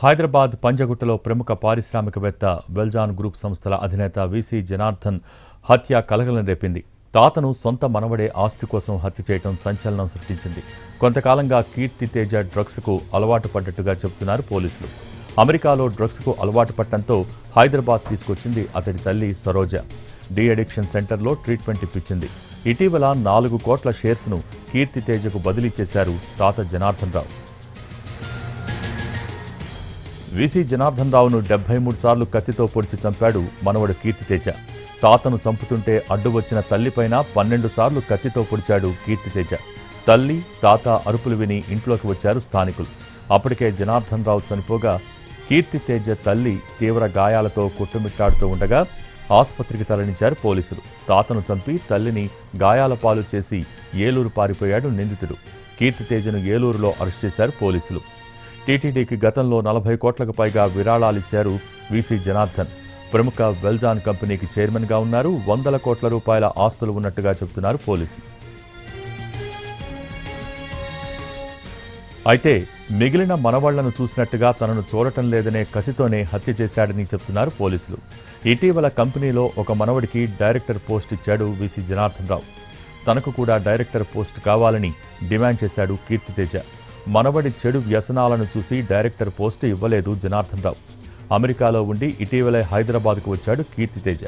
హైదరాబాద్ పంజగుట్టలో ప్రముఖ పారిశ్రామికవేత్త వెల్జాన్ గ్రూప్ సంస్థల అధినేత వీసీ జనార్దన్ హత్య కలకలం రేపింది. తాతను సొంత మనవడే ఆస్తి కోసం హత్య చేయడం సంచలనం సృష్టించింది. కొంతకాలంగా కీర్తి తేజ డ్రగ్స్కు అలవాటు పడ్డట్టుగా చెబుతున్నారు పోలీసులు. అమెరికాలో డ్రగ్స్కు అలవాటు పట్టడంతో హైదరాబాద్ తీసుకొచ్చింది అతడి తల్లి సరోజ. డి అడిక్షన్ సెంటర్లో ట్రీట్మెంట్ ఇప్పించింది. ఇటీవల 4 కోట్ల షేర్స్ను కీర్తి తేజకు బదిలీ చేశారు తాత జనార్దన్ రావు. వీసీ జనార్దన్ రావును 73 సార్లు కత్తితో పొడిచి చంపాడు మనవడు కీర్తితేజ. తాతను చంపుతుంటే అడ్డు వచ్చిన తల్లిపైన 12 సార్లు కత్తితో పొడిచాడు కీర్తితేజ. తల్లి తాత అరుపులు విని ఇంట్లోకి వచ్చారు స్థానికులు. అప్పటికే జనార్దన్ రావు చనిపోగా కీర్తితేజ తల్లి తీవ్ర గాయాలతో కొట్టుమిట్టాడుతూ ఉండగా ఆసుపత్రికి తరలించారు పోలీసులు. తాతను చంపి తల్లిని గాయాల పాలు చేసి ఏలూరు పారిపోయాడు నిందితుడు. కీర్తితేజను ఏలూరులో అరెస్ట్ చేశారు పోలీసులు. టీటీడీకి గతంలో 40 కోట్లకు పైగా విరాళాలిచ్చారు వీసీ జనార్దన్. ప్రముఖ వెల్జాన్ కంపెనీకి చైర్మన్గా ఉన్నారు. 100 కోట్ల రూపాయల ఆస్తులు ఉన్నట్టుగా చెబుతున్నారు పోలీసులు. అయితే మిగిలిన మనవాళ్లను చూసినట్టుగా తనను చూడటం లేదనే కసితోనే హత్య చేశాడని చెబుతున్నారు పోలీసులు. ఇటీవల కంపెనీలో ఒక మనవడికి డైరెక్టర్ పోస్ట్ ఇచ్చాడు వీసీ జనార్దన్ రావు. తనకు కూడా డైరెక్టర్ పోస్ట్ కావాలని డిమాండ్ చేశాడు కీర్తితేజ. మనవడి చెడు వ్యసనాలను చూసి డైరెక్టర్ పోస్టు ఇవ్వలేదు జనార్దన్ రావు. అమెరికాలో ఉండి ఇటీవలే హైదరాబాద్కు వచ్చాడు కీర్తితేజ.